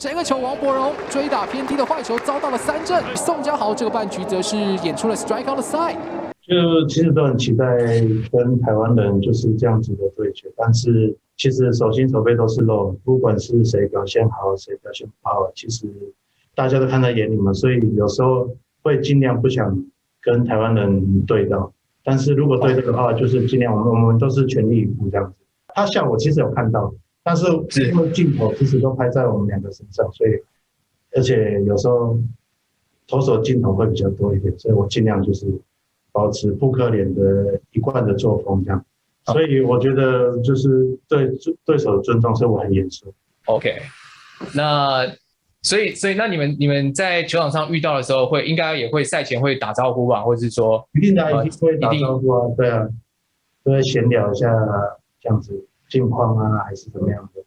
这个球王柏荣追打偏低的坏球遭到了3振，宋家豪这个半局则是演出了 strikeout 的 side。就其实都很期待跟台湾人就是这样子的对决，但是其实手心手背都是肉，不管是谁表现好，谁表现不好，其实大家都看在眼里嘛，所以有时候会尽量不想跟台湾人对到，但是如果对到的话，就是尽量我们都是全力以赴这样子。他像我其实有看到，但是因为镜头其实都拍在我们2个身上，所以而且有时候投手镜头会比较多一点，所以我尽量就是保持扑克脸的一贯的作风这样。所以我觉得就是对手的尊重，所以我很严肃。OK， 那所以那你们在球场上遇到的时候应该也会赛前会打招呼吧，或者是说一定会打招呼啊，对啊，都会闲聊一下这样子近况啊，还是怎么样的。